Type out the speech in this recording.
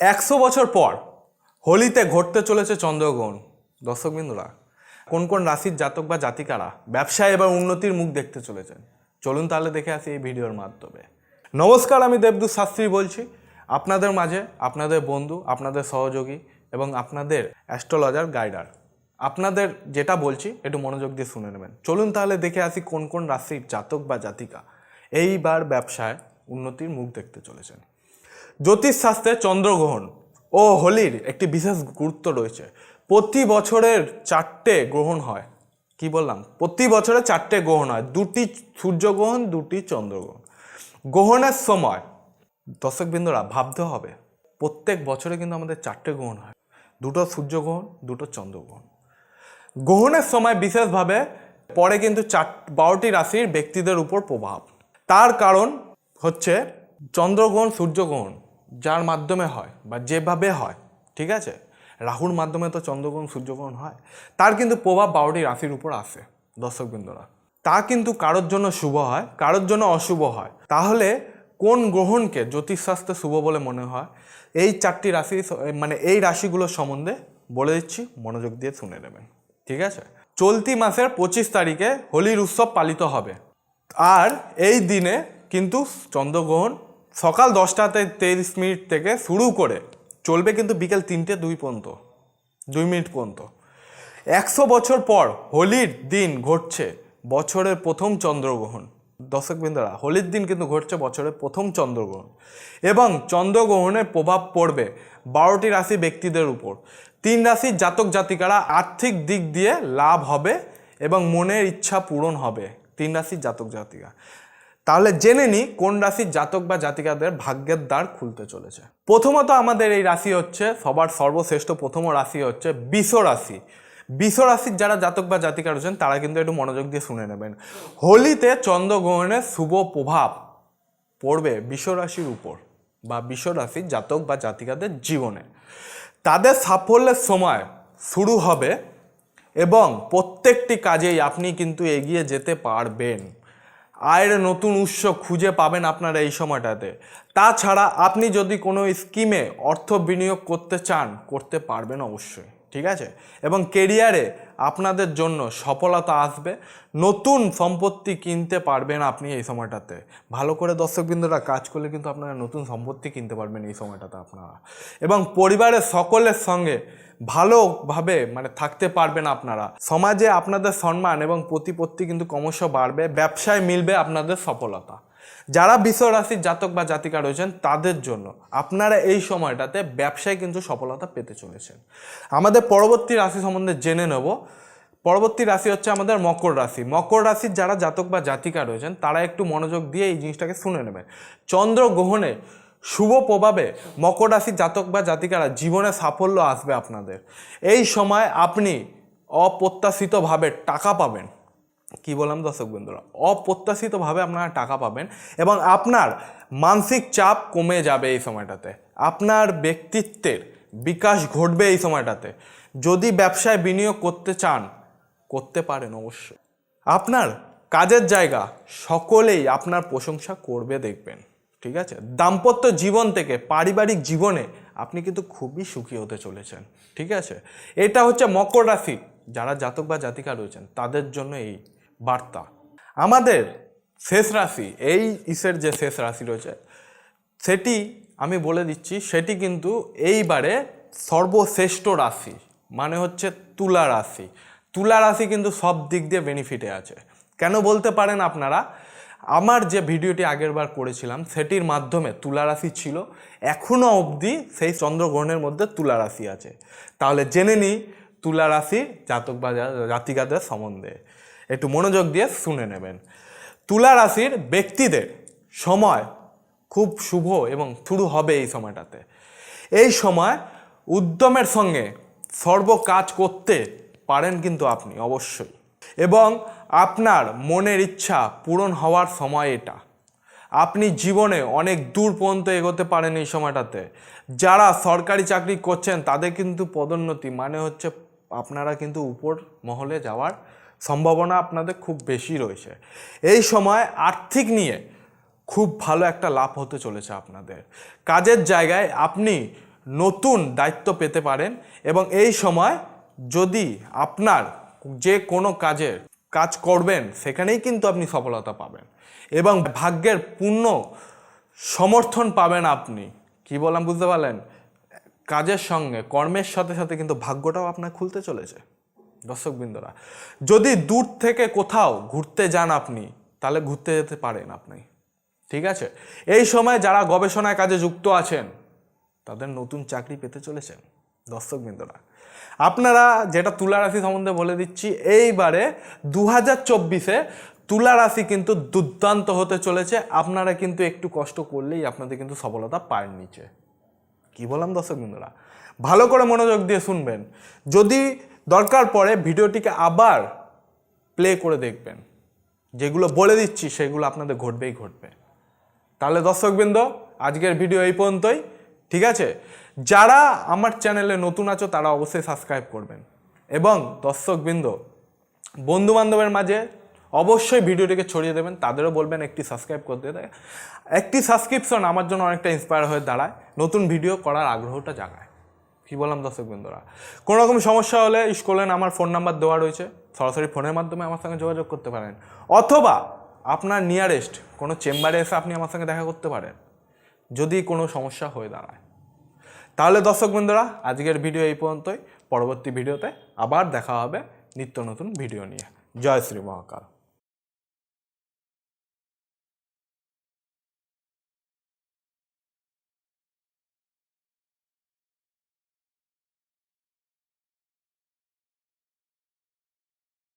100 বছর পর হোলিতে ঘটতে চলেছে চন্দ্রগ্রহণ। দর্শকবৃন্দরা, কোন কোন রাশির জাতক বা জাতিকারা ব্যবসায় এবার উন্নতির মুখ দেখতে চলেছেন, চলুন তাহলে দেখে আসি এই ভিডিওর মাধ্যমে। নমস্কার, আমি দেবদূত শাস্ত্রী বলছি, আপনাদের মাঝে আপনাদের বন্ধু, আপনাদের সহযোগী এবং আপনাদের অ্যাস্ট্রোলজার গাইডার। আপনাদের যেটা বলছি একটু মনোযোগ দিয়ে শুনে নেবেন। চলুন তাহলে দেখে আসি কোন কোন রাশির জাতক বা জাতিকা এইবার ব্যবসায় উন্নতির মুখ দেখতে চলেছেন। জ্যোতিষশাস্ত্রে চন্দ্রগ্রহণ ও হোলির একটি বিশেষ গুরুত্ব রয়েছে। প্রতি বছরের 4টে গ্রহণ হয়। কি বললাম? প্রতি বছরে 4টে গ্রহণ হয়, 2টি সূর্যগ্রহণ, 2টি চন্দ্রগ্রহণ। গ্রহণের সময় দর্শকবৃন্দরা ভাবতে হবে, প্রত্যেক বছরে কিন্তু আমাদের 4টে গ্রহণ হয়, 2টো সূর্যগ্রহণ, 2টো চন্দ্রগ্রহণ। গ্রহণের সময় বিশেষভাবে পরে কিন্তু 12টি রাশির ব্যক্তিদের উপর প্রভাব। তার কারণ হচ্ছে চন্দ্রগ্রহণ, সূর্যগ্রহণ যার মাধ্যমে হয় বা যেভাবে হয়, ঠিক আছে, রাহুর মাধ্যমে তো চন্দ্রগ্রহণ সূর্যগ্রহণ হয়, তার কিন্তু প্রভাব 12টি রাশির উপর আসে। দর্শকবৃন্দরা, তা কিন্তু কারোর জন্য শুভ হয়, কারোর জন্য অশুভ হয়। তাহলে কোন গ্রহণকে জ্যোতিষশাস্ত্রে শুভ বলে মনে হয়, এই 4টি রাশি মানে এই রাশিগুলোর সম্বন্ধে বলে দিচ্ছি, মনোযোগ দিয়ে শুনে নেবেন, ঠিক আছে। চলতি মাসের 25 তারিখে হোলির উৎসব পালিত হবে। আর এই দিনে কিন্তু চন্দ্রগ্রহণ সকাল 10টা 23 থেকে শুরু করে চলবে কিন্তু বিকেল 3টে 2 মিনিট পর্যন্ত। 100 বছর পর হোলির দিন ঘটছে বছরের প্রথম চন্দ্রগ্রহণ। দর্শকবৃন্দরা, হোলির দিন কিন্তু ঘটছে বছরের প্রথম চন্দ্রগ্রহণ এবং চন্দ্রগ্রহণের প্রভাব পড়বে 12টি রাশি ব্যক্তিদের উপর। 3 রাশির জাতক জাতিকারা আর্থিক দিক দিয়ে লাভ হবে এবং মনের ইচ্ছা পূরণ হবে। 3 রাশির জাতক জাতিকা। তাহলে জেনে নিই কোন রাশির জাতক বা জাতিকাদের ভাগ্যের দ্বার খুলতে চলেছে। প্রথমত আমাদের এই রাশি হচ্ছে সবার সর্বশ্রেষ্ঠ প্রথম রাশি হচ্ছে বৃষ রাশি। বৃষ রাশির যারা জাতক বা জাতিকা রয়েছেন তারা কিন্তু একটু মনোযোগ দিয়ে শুনে নেবেন। হোলিতে চন্দ্রগ্রহণের শুভ প্রভাব পড়বে বৃষ রাশির উপর বা বৃষ রাশির জাতক বা জাতিকাদের জীবনে। তাদের সাফল্যের সময় শুরু হবে এবং প্রত্যেকটি কাজেই আপনি কিন্তু এগিয়ে যেতে পারবেন। আয়ের নতুন উৎস খুঁজে পাবেন আপনারা এই সময়টাতে। তাছাড়া আপনি যদি কোনো স্কিমে অর্থ বিনিয়োগ করতে চান, করতে পারবেন অবশ্যই, ঠিক আছে। এবং কেরিয়ারে আপনাদের জন্য সফলতা আসবে, নতুন সম্পত্তি কিনতে পারবেন আপনি এই সময়টাতে। ভালো করে দর্শকবৃন্দরা কাজ করলে কিন্তু আপনারা নতুন সম্পত্তি কিনতে পারবেন এই সময়টাতে আপনারা। এবং পরিবারের সকলের সঙ্গে ভালোভাবে থাকতে পারবেন আপনারা। সমাজে আপনাদের সম্মান এবং প্রতিপত্তি কিন্তু ক্রমশ বাড়বে। ব্যবসায় মিলবে আপনাদের সফলতা। যারা বৃষ রাশির জাতক বা জাতিকা রয়েছেন তাদের জন্য আপনারা এই সময়টাতে ব্যবসায় কিন্তু সফলতা পেতে চলেছেন। আমাদের পরবর্তী রাশি সম্বন্ধে জেনে নেব। পরবর্তী রাশি হচ্ছে আমাদের মকর রাশি। মকর রাশির যারা জাতক বা জাতিকা রয়েছেন তারা একটু মনোযোগ দিয়ে এই জিনিসটাকে শুনে নেবেন। চন্দ্রগ্রহণে শুভ প্রভাবে মকর রাশির জাতক বা জাতিকারা জীবনে সাফল্য আসবে আপনাদের। এই সময় আপনি অপ্রত্যাশিতভাবে টাকা পাবেন। কি বললাম দর্শক বন্ধুরা? অপ্রত্যাশিতভাবে আপনারা টাকা পাবেন এবং আপনার মানসিক চাপ কমে যাবে এই সময়টাতে। আপনার ব্যক্তিত্বের বিকাশ ঘটবে এই সময়টাতে। যদি ব্যবসায় বিনিয়োগ করতে চান, করতে পারেন অবশ্যই। আপনার কাজের জায়গা সকলেই আপনার প্রশংসা করবে দেখবেন, ঠিক আছে। দাম্পত্য জীবন থেকে পারিবারিক জীবনে আপনি কিন্তু খুবই সুখী হতে চলেছেন, ঠিক আছে। এটা হচ্ছে মকর রাশি যারা জাতক বা জাতিকা রয়েছেন তাদের জন্য এই বার্তা। আমাদের শেষ রাশি, এই ইসের যে শেষ রাশি রয়েছে সেটি আমি বলে দিচ্ছি, সেটি কিন্তু এইবারে সর্বশ্রেষ্ঠ রাশি, মানে হচ্ছে তুলা রাশি। তুলা রাশি কিন্তু সব দিক দিয়ে বেনিফিটে আছে। কেন বলতে পারেন আপনারা? আমার যে ভিডিওটি আগের বার করেছিলাম সেটির মাধ্যমে তুলা রাশি ছিল, এখনও অবধি সেই চন্দ্রগ্রহণের মধ্যে তুলা রাশি আছে। তাহলে জেনে নিই তুলা রাশির জাতক বা জাতিকাদের সম্বন্ধে। একটু মনোযোগ দিয়ে শুনে নেবেন। তুলা রাশির ব্যক্তিদের সময় খুব শুভ এবং শুরু হবে এই সময়টাতে। এই সময় উদ্যমের সঙ্গে সর্ব কাজ করতে পারেন কিন্তু আপনি অবশ্যই, এবং আপনার মনের ইচ্ছা পূরণ হওয়ার সময় এটা। আপনি জীবনে অনেক দূর পর্যন্ত এগোতে পারেন এই সময়টাতে। যারা সরকারি চাকরি করছেন তাদের কিন্তু পদোন্নতি, মানে হচ্ছে আপনারা কিন্তু উপর মহলে যাওয়ার সম্ভাবনা আপনাদের খুব বেশি রয়েছে। এই সময় আর্থিক নিয়ে খুব ভালো একটা লাভ হতে চলেছে আপনাদের। কাজের জায়গায় আপনি নতুন দায়িত্ব পেতে পারেন এবং এই সময় যদি আপনার যে কোনো কাজ করবেন সেখানেই কিন্তু আপনি সফলতা পাবেন এবং ভাগ্যের পূর্ণ সমর্থন পাবেন আপনি। কি বললাম বুঝতে পারলেন? কাজের সঙ্গে কর্মের সাথে সাথে কিন্তু ভাগ্যটাও আপনার খুলতে চলেছে। দর্শকবৃন্দরা, যদি দূর থেকে কোথাও ঘুরতে যান আপনি, তাহলে ঘুরতে যেতে পারেন আপনি, ঠিক আছে? এই সময় যারা গবেষণায় কাজে যুক্ত আছেন তাদের নতুন চাকরি পেতে চলেছেন। দর্শকবৃন্দরা, আপনারা যেটা তুলা রাশি সম্বন্ধে বলে দিচ্ছি, এইবারে 2024-এ তুলা রাশি কিন্তু দুর্দান্ত হতে চলেছে। আপনারা কিন্তু একটু কষ্ট করলেই আপনাদের কিন্তু সফলতা পায়ের নিচে। কি বললাম দর্শকবৃন্দরা? ভালো করে মনোযোগ দিয়ে শুনবেন। যদি দরকার পড়ে ভিডিওটিকে আবার প্লে করে দেখবেন। যেগুলো বলে দিচ্ছি সেগুলো আপনাদের ঘটবেই ঘটবে। তাহলে দর্শকবৃন্দ, আজকের ভিডিও এই পর্যন্তই, ঠিক আছে? যারা আমার চ্যানেলে নতুন আছো তারা অবশ্যই সাবস্ক্রাইব করবেন এবং দর্শকবৃন্দ, বন্ধু বান্ধবের মাঝে অবশ্যই ভিডিওটিকে ছড়িয়ে দেবেন, তাদেরও বলবেন একটি সাবস্ক্রাইব করতে। একটি সাবস্ক্রিপশন আমার জন্য অনেকটা ইন্সপায়ার হয়ে দাঁড়ায়, নতুন ভিডিও করার আগ্রহটা জাগায়। কি বললাম দর্শকবৃন্দরা? কোনো রকম সমস্যা হলে স্ক্রিনে আমার ফোন নাম্বার দেওয়া রয়েছে, সরাসরি ফোনের মাধ্যমে আমার সঙ্গে যোগাযোগ করতে পারেন, অথবা আপনার নিয়ারেস্ট কোনো চেম্বারে এসে আপনি আমার সঙ্গে দেখা করতে পারেন যদি কোনো সমস্যা হয়ে দাঁড়ায়। তাহলে দর্শকবৃন্দরা, আজকের ভিডিও এই পর্যন্তই। পরবর্তী ভিডিওতে আবার দেখা হবে নিত্য নতুন ভিডিও নিয়ে। জয় শ্রী মহাকাল।